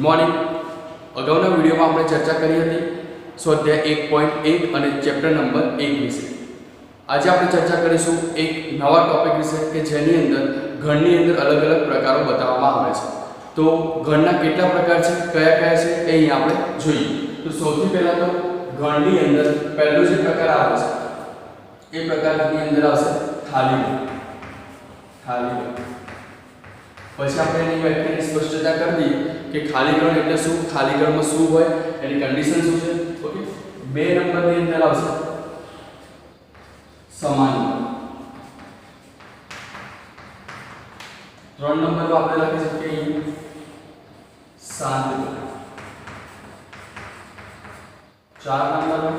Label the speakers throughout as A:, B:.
A: Morning. અગાઉના વિડીયોમાં આપણે ચર્ચા કરી હતી સ્વાધ્યાય 1.1 અને ચેપ્ટર નંબર 1 વિશે. આજે આપણે ચર્ચા કરીશું એક નવા ટોપિક વિશે કે જેની અંદર ગણની અંદર અલગ અલગ પ્રકારો બતાવવામાં આવે છે. તો ગણના કેટલા પ્રકાર છે, કયા કયા છે એ અહીં આપણે જોઈએ. તો સૌથી પહેલા તો ગણની અંદર પહેલો જે પ્રકાર આવે છે એ પ્રકારની અંદર આવશે ખાલી ગણ. ખાલી ગણ પછી આપણે એની વ્યાખ્યાની સ્પષ્ટતા કરી દઈએ કે ખાલી ગણ એટલે શું, ખાલી ગણમાં શું હોય, એની કન્ડિશન શું છે. ઓકે, 2 નંબરની અંદર આવશે સમાન ગણ. 3 નંબરમાં આપણે લખી શકીએ શાંત ગણ. 4 નંબરમાં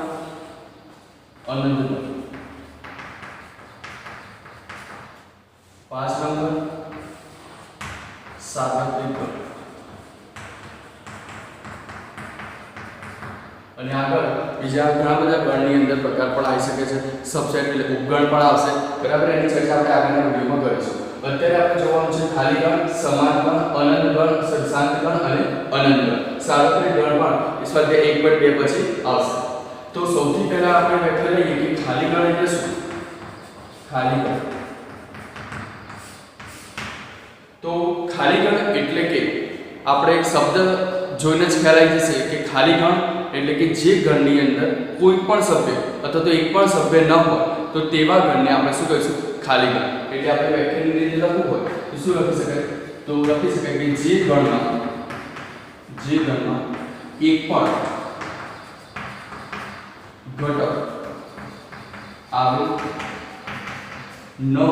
A: અનંત ગણ. 5 નંબર સાર્વત્રિક ગણ. અને આગળ બીજા ઘણા બધા ગણની અંદર પ્રકાર પણ આવી શકે છે. સબસેટ એટલે ઉપગણ પણ આવશે. બરાબર, એની ચર્ચા આપણે આગળના વિડીયોમાં કરીશું. અત્યારે આપણે જોવાનું છે ખાલી ગણ, સમાન ગણ, અનંત ગણ, શાંત ગણ અને અનંત ગણ. સાર્વત્રિક ગણ પણ સ્વાધ્યાય 1.2 પછી આવશે. તો સૌથી પહેલા આપણે વ્યાખ્યા લઈએ કે ખાલી ગણ એટલે શું. ખાલી ગણ તો ખાલી ગણ એટલે કે આપણે એક શબ્દ જોઈને જ ખ્યાલ આવી જશે કે ખાલી ગણ એટલે કે જે ગણની અંદર કોઈ પણ સભ્ય અથવા તો એક પણ સભ્ય ન હોય તો તેવા ગણને આપણે શું કહીશું, ખાલી ગણ. એટલે આપણે વ્યાખ્યાની રીતે લખવું હોય તો શું લખી શકાય, તો લખી શકાય કે જે ગણમાં એક પણ ઘટક આવે ન હોય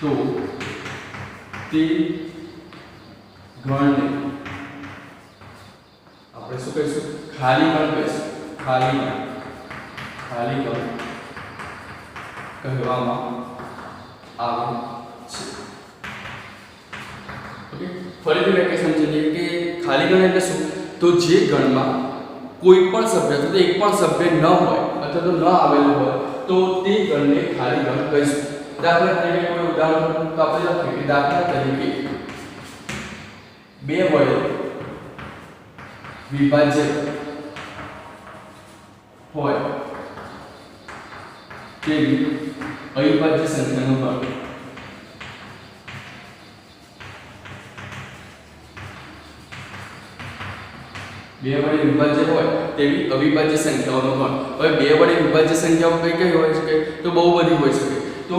A: તો તે ગણને આપણે શું કહીશું, ખાલી ગણ કહીશું. ખાલી ગણ કહેવામાં આવે છે. ઓકે, ફરીથી વ્યાખ્યા સમજીએ કે ખાલી ગણ એટલે શું, તો જે ગણમાં કોઈ પણ સભ્ય અથવા એક પણ સભ્ય ન હોય અથવા તો ન આવેલું હોય તો તે ગણને ખાલી ગણ કહીશું. દાખલા તરીકે કોઈ ઉદાહરણ તો આપણે લખીએ કે દાખલા તરીકે 2 વડે વિભાજ્ય હોય તેવી અવિભાજ્ય સંખ્યાનો ગણ. 2 વડે વિભાજ્ય હોય તેવી અવિભાજ્ય સંખ્યાઓનો ગણ. હવે 2 વડે વિભાજ્ય સંખ્યાઓ કઈ કઈ હોઈ શકે, તો બહુ બધી હોઈ શકે. તો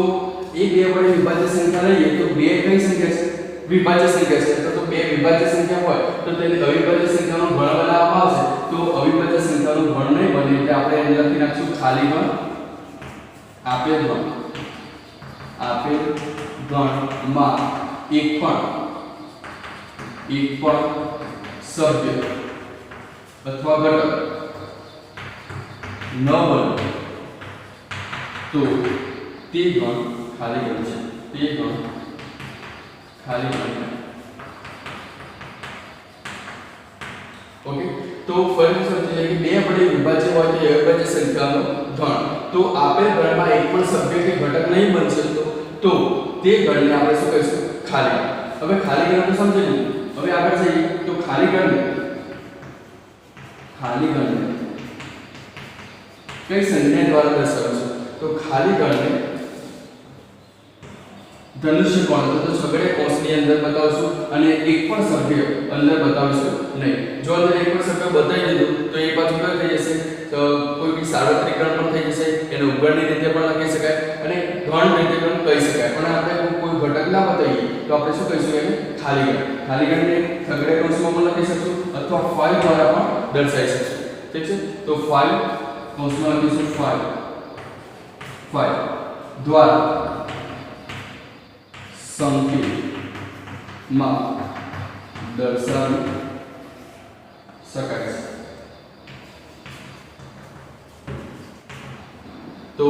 A: એ 2 વડે વિભાજ્ય સંખ્યા લઈએ તો 2 કઈ સંખ્યા છે, વિભાજ્ય સંખ્યા છે. તો 2 વિભાજ્ય સંખ્યા હોય તો તેને અવિભાજ્ય સંખ્યાનો ગણ બનાવવામાં આવશે. તો અવિભાજ્ય સંખ્યાનો ગણ નહીં બને એટલે આપણે એને લખી નાખશું ખાલી ગણ. આપેલ ગણમાં એક પણ સભ્ય અથવા ઘટક ન બને તો તે ગણ ખાલી ગણ છે. તે ગણ ખાલી ગણ. ઓકે, તો ફરીથી સમજી લઈએ કે 2 વડે વિભાજ્ય હોય તો અવિભાજ્ય સંખ્યાનો ગણ. તો આપેલ ગણમાં એક પણ સભ્ય કે ઘટક નહીં બનશે તો તે ગણને આપણે શું કહીશું, ખાલી ગણ. હવે ખાલી ગણ તો સમજી લીધું. હવે આગળ જઈએ તો ખાલી ગણને કઈ સંજ્ઞા દ્વારા દર્શાવશું, તો ખાલી ગણને ધનુષ્ય કોણ તો છગડે કોષની અંદર બતાવશું અને એક પણ સભ્ય અંદર બતાવીશું નહીં. જો અંદર એક પણ સભ્ય બતાવી દીધું તો એ પાછું કઈ થઈ જશે, તો કોઈ બી સાર્વત્રિક ગણ પણ થઈ જશે. એને ઉપગણની રીતે પણ લખી શકાય અને ગણ રીતે પણ કહી શકાય. પણ આપણે કોઈ ઘટક ના બતાવીએ તો આપણે શું કહીશું, એને ખાલી ગણ. ખાલી ગણને છગડે કોષમાં પણ લખી શકશું અથવા ફાઇલ દ્વારા પણ દર્શાવી શકશું. ઠીક છે, તો ફાઇલ કોષમાં લખીશું ફાઇલ દ્વારા સંકેતમાં દર્શાવી શકાય છે. તો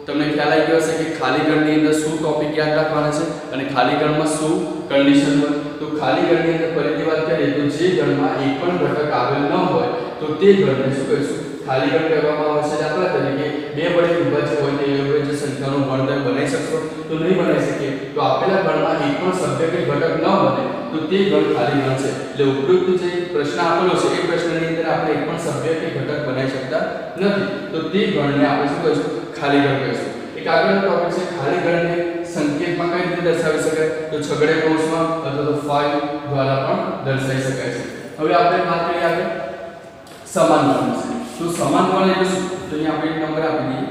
A: તમને ખ્યાલ આવી ગયો હશે કે ખાલી ગણની અંદર શું ટોપિક યાદ રાખવાના છે અને ખાલી ગણમાં શું કન્ડિશન હોય. તો ખાલી ગણની અંદર ફરીથી વાત કરીએ તો જે ગણમાં એક પણ ઘટક આવેલ ન હોય તો તે ગણને શું કહીશું, ખાલી ગણ કહેવામાં આવે છે. દાખલા તરીકે 2 વડે વિભાજ્ય હોય તે અવિભાજ્ય સંખ્યાનો ગણ તમે બનાવી શકશો? તો નહીં બનાવી શકીએ. તો આપેલા ગણમાં એક પણ સભ્ય કે ઘટક ન બને તો તે ગણ ખાલી ગણ છે. એટલે ઉપરોક્ત જે પ્રશ્ન આપેલો છે એ પ્રશ્નની અંદર આપણે એક પણ સભ્ય કે ઘટક બનાવી શકતા નથી. તો તે ગણને આપણે શું કહીશું? ખાલી ગણ કહીશું. એક આગળનો ટોપિક છે ખાલી ગણને સંકેતમાં કઈ રીતે દર્શાવી શકાય? તો છગડે કૌંસમાં અથવા તો ફાઇલ દ્વારા પણ દર્શાવી શકાય છે. હવે આપણે વાત કરીએ આગળ સમાન ગણ વિશે. તો સમાન ગણ એટલે શું? તો અહીંયા આપણે એક નંબર આપી દઈએ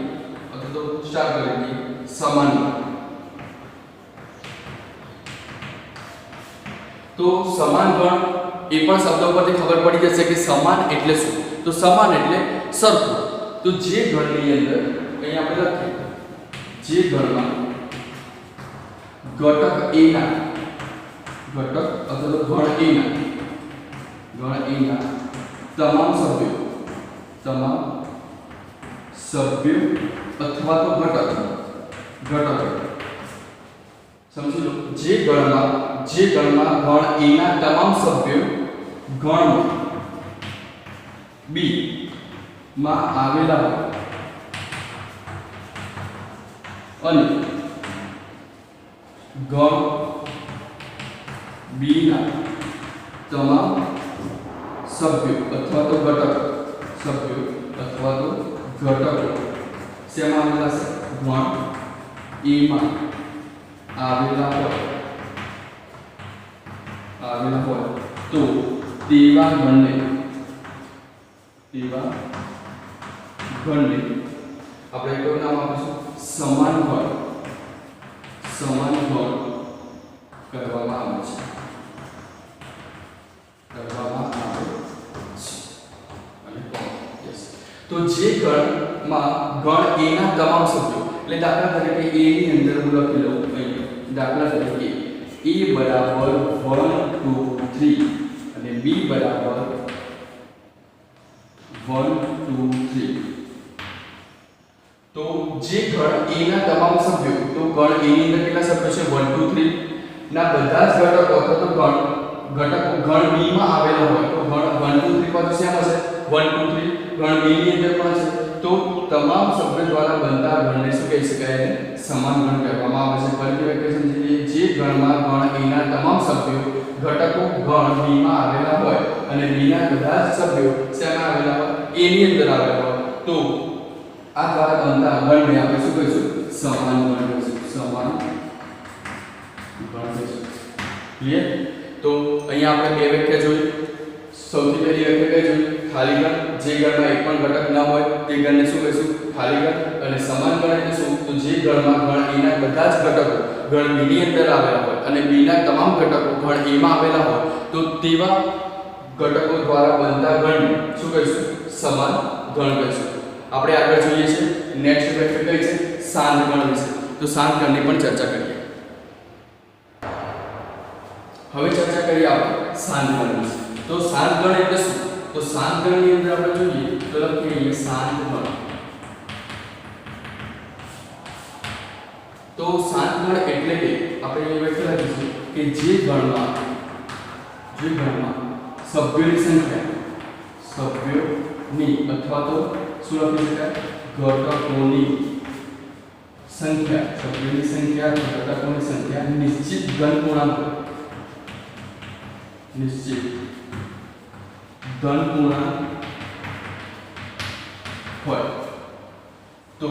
A: અથવા તો સ્ટાર્ટ કરી દઈએ. સમાન ગણ. તો સમાન ગણ એ પણ શબ્દો પરથી ખબર પડી જશે કે સમાન એટલે શું. તો સમાન એટલે સરખું. તો જે ગણની અંદર અહીંયા આપણે લખીએ જે ગણમાં ઘટક a ના ઘટક અથવા તો ગણ a ના તમામ સભ્યો અથવા તો ઘટક સમજી લો. જે ગણમાં ગણ a ના તમામ સભ્યો ગણ b માં આવેલા હોય અને ગણ b ના તમામ સભ્યો અથવા તો ઘટકો શેમાં આવેલા છે? ગણ a માં આવેલા હોય તો તેવા ગણને આપણે કયું નામ આપીશું? સમાન ગણ કરવામાં આવે છે. તો જે ગણમાં ગણ a ના તમામ સભ્યો એટલે દાખલા તરીકે a ની અંદર હું લખી લઉં અહીં દાખલા તરીકે a બરાબર 1 2 3 અને b બરાબર 1 2 3. તો જે ગણ a ના તમામ સભ્યો તો ગણ a ની અંદર કેટલા સભ્યો છે? 1 2 3 ના બધા જ ઘટકો અથવા તો ઘટકો ગણ b માં આવેલા હોય તો ગણ 1 2 3 પર શેમાં છે? 1 2 3 ગણ b ની અંદર પણ છે. તો તમામ સભ્યો દ્વારા બનતા ગણને શું કહી શકાય? સમાન ગણ કહેવામાં આવે છે. ફરીથી વ્યાખ્યા સમજી લઈએ. જે ગણમાં ગણ a ના તમામ સભ્યો ઘટકો ગણ b માં આવેલા હોય અને b ના બધા જ સભ્યો શેમાં આવેલા હોય? a ની અંદર આવેલા હોય તો આ દ્વારા બનતા ગણને આપણે શું કહીશું? સમાન ગણ કહીશું. ક્લિયર? તો અહીંયા આપણે બે વ્યાખ્યા જોઈ. સૌથી પહેલી વ્યાખ્યા કઈ જોઈ? ખાલી ગણ. જે ગણમાં એક પણ ઘટક ન હોય તે ગણને શું કહીશું? ખાલી ગણ. અને સમાન ગણ એટલે શું? તો જે ગણમાં ગણ a ના બધા જ ઘટકો ગણ b ની અંદર આવેલા હોય અને b ના તમામ ઘટકો ગણ a માં આવેલા હોય તો તેવા ઘટકો દ્વારા બનતા ગણને શું કહીશું? સમાન ગણ કહીશું. આપણે આગળ જોઈએ છે નેક્સ્ટ વ્યાખ્યા કઈ છે? શાંત ગણ વિશે. તો શાંત ગણની પણ ચર્ચા કરીએ. હવે ચર્ચા કરીએ આપણે શાંત ગણ વિશે. તો શાંત ગણ એટલે શું? તો શાંત ગણની અંદર આપણે જોઈએ તો લખીએ શાંત ગણ. તો શાંત ગણ એટલે કે આપણે એ વ્યાખ્યા લખીશું કે જે ગણમાં સભ્યોની અથવા તો શું લખી શકાય? ઘટકોની સંખ્યા સભ્યોની સંખ્યા ઘટકોની સંખ્યા નિશ્ચિત ઘન પૂર્ણાંક હોય તો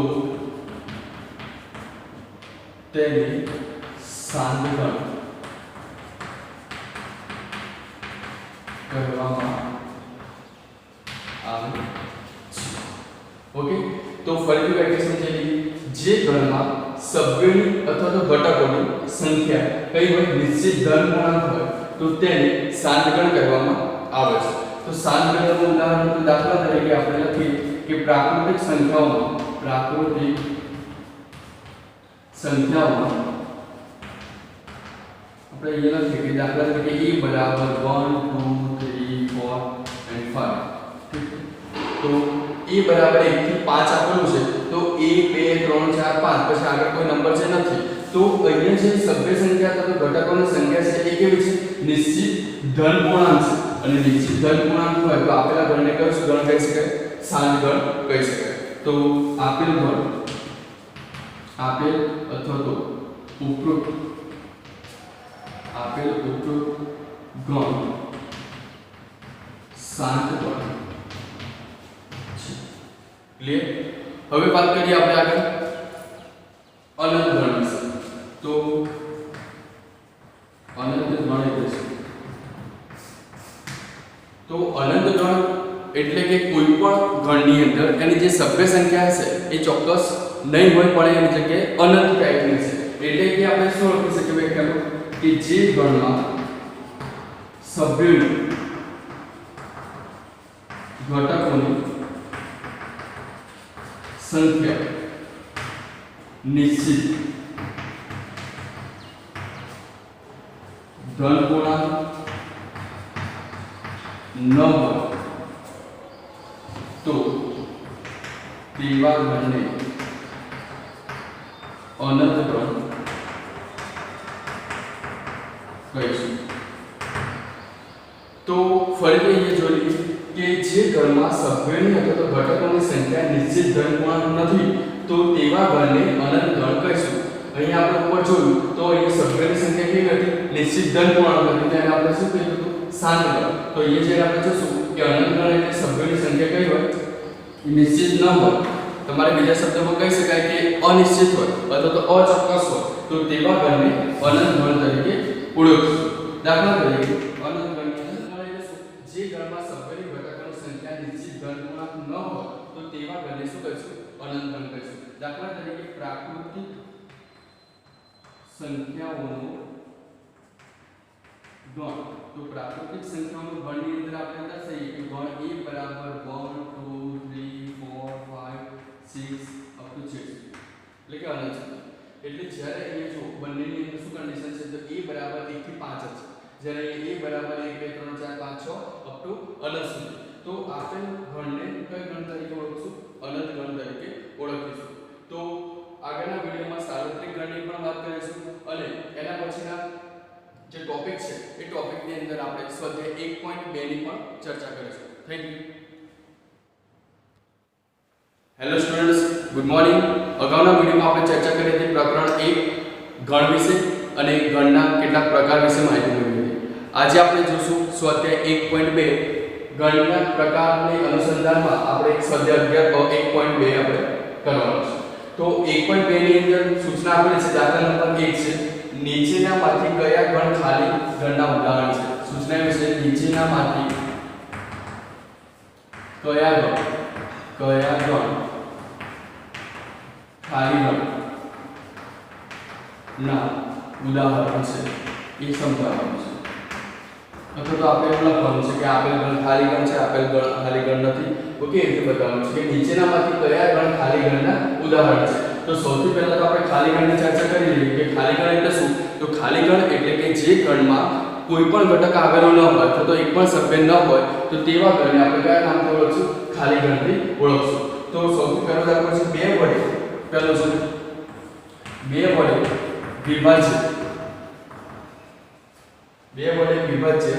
A: તેને શાંત ગણ કહેવામાં આવે છે. ઓકે, તો ફરીથી વ્યાખ્યા સમજાવી. જે ગણમાં સભ્યોની અથવા તો ઘટકોની સંખ્યા કઈ હોય? નિશ્ચિત ધન પૂર્ણાંક હોય તો તેને શાંત ગણ કહેવામાં આવે છે. તો શાંત ગણનું ઉદાહરણ દાખલા તરીકે આપણે લખીએ કે પ્રાકૃતિક સંખ્યાઓમાં આપણે અહીંયા લખીએ કે દાખલા તરીકે a બરાબર 1 2 3 4 and 5. તો a બરાબર 1 થી 5 આપેલું છે તો 1 2 3 4 5 પછી આગળ કોઈ નંબર છે નથી. તો અહીંયા જે સભ્ય સંખ્યા અથવા ઘટકોની સંખ્યા છે એ કેવી છે? નિશ્ચિત ધન પૂર્ણાંક છે. અને નિશ્ચિત ધન પૂર્ણાંક હોય તો આપેલા ગણને કયો ગણ કહી શકાય? શાંત ગણ કહી શકાય. તો આપેલ ગણ, આપેલ અથવા તો ઉપરોક્ત આપેલ ઉપરોક્ત ગણ શાંત ગણ છે. ક્લિયર? હવે વાત કરીએ આપણે આગળ અનંત ગણ વિશે. તો અનંત ગણ એટલે શું? તો અનંત ગણ એટલે કે કોઈ પણ ગણની અંદર એની જે સભ્ય સંખ્યા હશે એ ચોક્કસ નહીં હોય, પણ એની જગ્યાએ અનંત ટાઈપની છે. એટલે કે આપણે શું લખી શકીએ વ્યાખ્યામાં કે જે ગણમાં સભ્યોની ઘટકોની સંખ્યા નિશ્ચિત ધન પૂર્ણાંક ન હોય તો તેવા ગણને અનંત ગણ કહીશું. તો ફરીથી અહીંયા જોઈએ કે જે ગણમાં સભ્યોની અથવા તો ઘટકોની સંખ્યા નિશ્ચિત ધન પૂર્ણાંક નથી તો તેવા ગણને અનંત ગણ કહીશું. અહીંયા આપણે ઉપર જોયું તો અહીંયા સભ્યોની સંખ્યા કેવી હતી? નિશ્ચિત ધન પૂર્ણાંક હતી. તેને આપણે શું કહીશું? શાંત ગણ. તો અહીંયા જ્યારે આપણે જોશું કે અનંત ગણ એટલે સભ્યોની સંખ્યા કઈ હોય? નિશ્ચિત ન હોય. તમારે બીજા શબ્દોમાં કહી શકાય કે અનિશ્ચિત હોય અથવા તો અચોક્કસ હોય તો તેવા ગણને અનંત ગણ તરીકે ઓળખશું. દાખલા તરીકે અનંત ગણની અંદર ગણી લેશું જે ગણમાં સભ્યોની ઘટકોની સંખ્યા નિશ્ચિત ધન પૂર્ણાંક ન હોય તો તેવા ગણને શું કહીશું? અનંત ગણ કહીશું. દાખલા તરીકે પ્રાકૃતિક સંખ્યાઓનો ગણ. તો પ્રાકૃતિક સંખ્યાઓનો ગણની અંદર આપણે દર્શાવીએ કે ગણ a બરાબર 1 2 3 4 5 6 અપ ટુ 6 એટલે કે અનંત છે. એટલે જ્યારે અહીંયા જો બંનેની અંદર શું કન્ડિશન છે? તો a બરાબર 1 થી 5 છે, જ્યારે a બરાબર 1 2 3 4 5 6 અપ ટુ અનંત સુધી. તો આપેલ ગણને કઈ ગણ તરીકે ઓળખીશું? અનંત ગણ તરીકે ઓળખીશું. તો આગળના વિડિયોમાં સાર્વત્રિક ગણની પણ વાત કરીશું અને એના પછીના જે ટોપિક છે એ ટોપિકની અંદર આપણે સ્વાધ્યાય 1.2 ની પણ ચર્ચા કરીશું. Thank you. Hello students, good morning. અગાઉના વિડિયોમાં આપણે ચર્ચા કરી હતી પ્રકરણ 1 ગણ વિશે અને ગણના કેટલાક પ્રકાર વિશે માહિતી મેળવી હતી. આજે આપણે જોશું સ્વાધ્યાય 1.2 ગણના પ્રકારની અનુસંધાનમાં આપણે સ્વાધ્યાય 1.2 આપણે કરવાનો છે. તો 1.2 ની અંદર સૂચના આપેલી છે. દાખલા નંબર 1 છે નીચેનામાંથી કયા ગણ ખાલી ગણના ઉદાહરણ છે. સૂચના એવી છે નીચેનામાંથી કયા ગણ ખાલી ગણ ના ઉદાહરણ છે એ સમજાવવાનું છે. અથવા તો આપણે એવું લખવાનું છે કે આપેલ ગણ ખાલી ગણ છે, આપેલ ગણ ખાલી ગણ નથી. ઓકે, એટલે બતાવવાનું છે કે નીચેનામાંથી કયા ગણ ખાલી ગણના ઉદાહરણ છે. તો સૌથી પહેલા તો આપણે ખાલી ગણની ચર્ચા કરી લઈએ કે ખાલી ગણ એટલે શું? તો ખાલી ગણ એટલે કે જે ગણમાં કોઈ પણ ઘટક આવેલો ન હોય અથવા તો એક પણ સભ્ય ન હોય તો તેવા ગણને આપણે કયા નામથી ઓળખશું? ખાલી ગણથી ઓળખશું. તો સૌથી પહેલો દાખલો છે 2 વડે, પહેલો છે 2 વડે વિભાજ્ય, 2 વડે વિભાજ્ય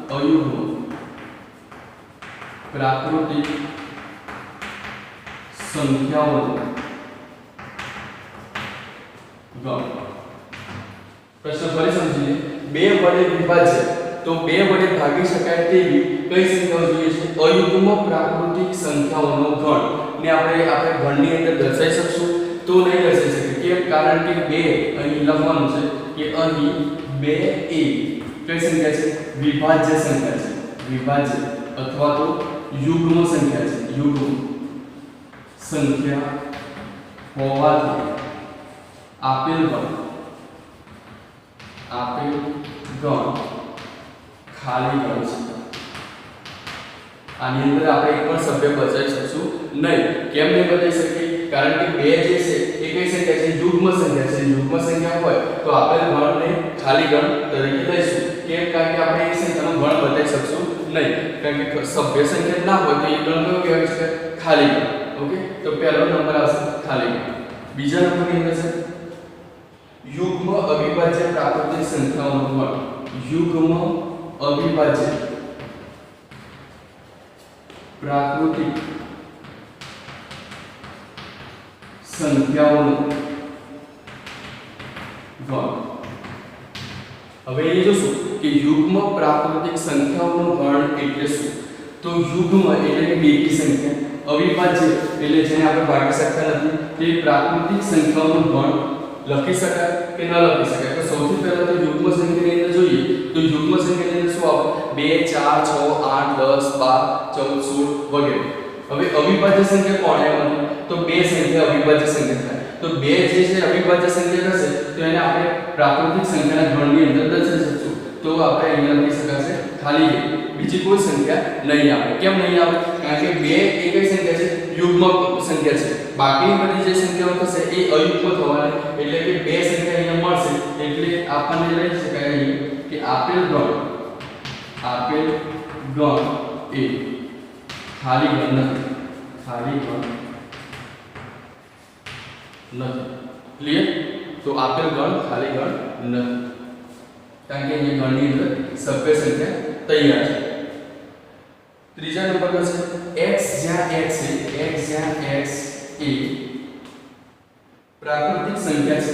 A: અયુગ્મ પ્રાકૃતિક સંખ્યાઓનો ગણ. પ્રશ્ન ફરી સમજીએ. 2 વડે વિભાજ્ય તો 2 વડે ભાગી શકાય તેવી કઈ સંખ્યાઓ જોઈએ છે? અયુગ્મ પ્રાકૃતિક સંખ્યાઓનો ગણ. ને આપણે ગણની અંદર દર્શાવી શકશું? તો નહીં દર્શાવી શકીએ. કેમ? કારણ કે 2 અહીં લખવાનું છે કે અહીં 2 એ કઈ સંખ્યા છે? વિભાજ્ય સંખ્યા છે. વિભાજ્ય અથવા તો યુગ્મ સંખ્યા છે. યુગ્મ સંખ્યા હોવાથી આપેલ ગણ ખાલી ગણ છે. આની અંદર આપણે એક પણ સભ્ય બચાવી શકશું નહીં. કેમ નહીં બતાવી શકીએ? કારણ કે 2 જે છે એ કઈ સંખ્યા છે? યુગ્મ સંખ્યા છે. યુગ્મ સંખ્યા હોય તો આપેલ ગણને ખાલી ગણ તરીકે લઈશું. કેમ? કારણ કે આપણે એ સંખ્યાનો ગણ બતાવી શકશું નહીં. કારણ કે સભ્ય સંખ્યા ના હોય તો એ ગણ કયો કહેવાય છે? ખાલી ગણ. ઓકે, તો પહેલો નંબર આવશે ખાલી ગણ. બીજા નંબરની અંદર છે યુગ્મ અવિભાજ્ય પ્રાકૃતિક સંખ્યાઓનો ગણ. યુગ્મ અવિભાજ્ય પ્રાકૃતિક સંખ્યાઓનો ગણ. હવે એ જોશું કે યુગ્મ પ્રાકૃતિક સંખ્યાઓનો ગણ એટલે શું. તો યુગ્મ એટલે કે બેકી સંખ્યા, અવિભાજ્ય એટલે જેને આપણે ભાગી શકતા નથી તે પ્રાકૃતિક સંખ્યાઓનો ગણ લખી શકાય કે ન લખી શકાય. તો સૌથી પહેલા તો યુગ્મ સંખ્યાની અંદર જોઈએ તો યુગ્મ સંખ્યાની અંદર શું આવે 2 4 6 8 10 12 14 16 વગેરે. હવે અવિભાજ્ય સંખ્યા કોણ આવે તો બે સંખ્યા અવિભાજ્ય સંખ્યા થાય. તો બે જે છે અવિભાજ્ય સંખ્યા થશે તો એને આપણે પ્રાકૃતિક સંખ્યાના ગણની અંદર દર્શાવી શકશું. તો આપણે અહીંયા લખી શકાશે ખાલી બીજી કોઈ સંખ્યા નહીં આવે. કેમ નહીં આવે? કારણ કે બે એ કઈ સંખ્યા છે? યુગ્મ સંખ્યા છે. બાકીની બધી જે સંખ્યાઓ થશે એ અયુગ્મ થવાની, એટલે કે બે સંખ્યા અહીંયા મળશે એટલે આપણને લઈ શકાય અહીં કે આપેલ ગણ એ ખાલી ગણ નથી. ક્લિયર? તો આપેલ ગણ ખાલી ગણ નથી, કારણ કે અહીંયા ગણની અંદર સભ્ય સંખ્યા તૈયાર છે. ત્રીજા નંબર પર છે x જ્યાં x એ પ્રાકૃતિક સંખ્યા છે.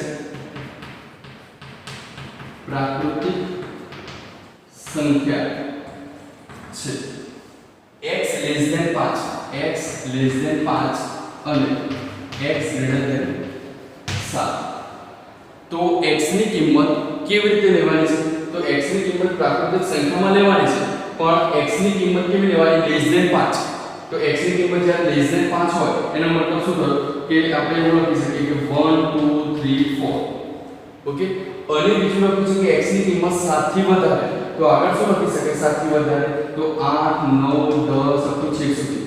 A: પ્રાકૃતિક સંખ્યા છે. x less than 5 અને x greater than 7. તો x ની કિંમત કેવી રીતે લેવાની છે? તો x ની કિંમત પ્રાકૃતિક સંખ્યામાં લેવાની છે, પણ x ની કિંમત કેવી લેવાની? less than 5. તો x ની કિંમત જ્યારે less than 5 હોય એનો મતલબ શું થયો કે આપણે એવું લખી શકીએ કે 1 2 3 4. ઓકે. અને બીજું લખ્યું છે કે x ની કિંમત 7 થી વધારે. તો આગળ શું લખી શકાય 7 થી વધારે? તો 8 9 10 અપ ટુ 6 સુધી.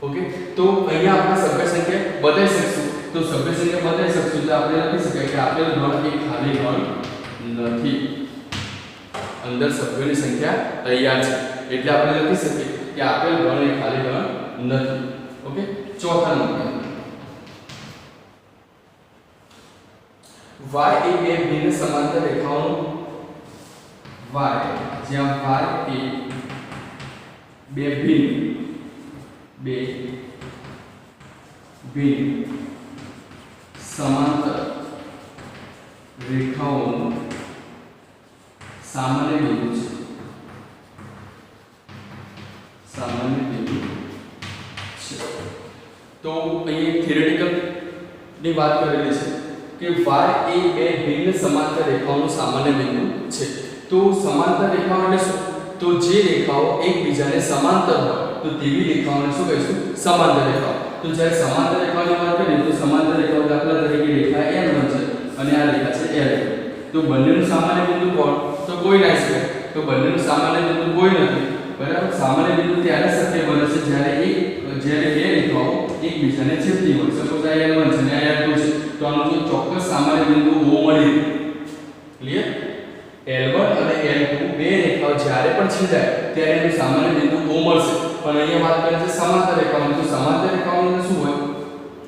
A: ઓકે. તો અહીંયા આપણે સભ્ય સંખ્યા બદલી શકશું. તો સભ્ય સંખ્યા બદલી શકશું તો આપણે લખી શકાય કે આપેલ ગણ એ ખાલી ગણ નથી. અંદર સભ્યોની સંખ્યા તૈયાર છે એટલે આપણે લખી શકીએ કે આપેલ ગણ એ ખાલી ગણ નથી. ઓકે. ચોથા નંબર y એ બે ભિન્ન સમાંતર રેખાઓનો જ્યાં y એ બે ભિન્ન સમાંતર રેખાઓનો સામાન્ય બિંદુ છે. તો અહીં થિયરેટિકલ ની વાત કરેલી છે કે y એ બે ભિન્ન સમાંતર રેખાઓનું સામાન્ય બિંદુ છે. તો સમાંતર રેખાઓ એટલે શું? તો જે રેખાઓ એકબીજાને સમાંતર હોય તો તેવી રેખાઓને શું કહીશું? સમાંતર રેખાઓ. તો જ્યારે સમાંતર રેખાઓની વાત કરીએ તો સમાંતર રેખાઓ દાખલા તરીકે રેખા L1 છે અને આ રેખા છે L2. તો બંનેનું સામાન્ય બિંદુ કોણ? તો કોઈ ના છે. તો બંનેનું સામાન્ય બિંદુ કોઈ નથી. બરાબર. સામાન્ય બિંદુ ત્યારે શક્ય બને છે જ્યારે બે રેખાઓ એકબીજાને છેદતી હોય. સપોઝ આ L1 છે અને આ L2 છે તો આનું જો ચોક્કસ સામાન્ય બિંદુ O મળી. ક્લિયર? L1 અને L2 બે રેખાઓ જ્યારે પણ છેદાય ત્યારે એનું સામાન્ય બિંદુ O મળશે. પણ અહીંયા વાત કરીએ છે સમાંતર રેખાઓની. તો સમાંતર રેખાઓની શું હોય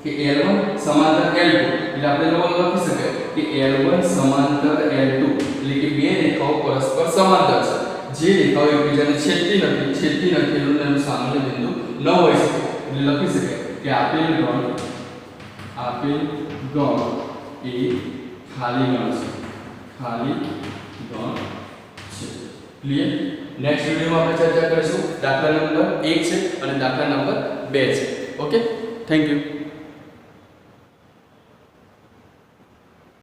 A: કે L1 સમાંતર L2 એટલે આપણે લખી શકાય કે L1 સમાંતર L2 એટલે કે બે રેખાઓ પરસ્પર સમાંતર છે. જે રેખાઓ એકબીજાને છેદતી નથી એનું સામાન્ય બિંદુ ન હોઈ શકે. એટલે લખી શકાય કે આપેલ ગણ એ ખાલી ગણ છે. ક્લિયર? નેક્સ્ટ વિડિયોમાં આપણે ચર્ચા કરીશું દાખલા નંબર 1 છે અને દાખલા નંબર 2 છે. ઓકે. Thank you.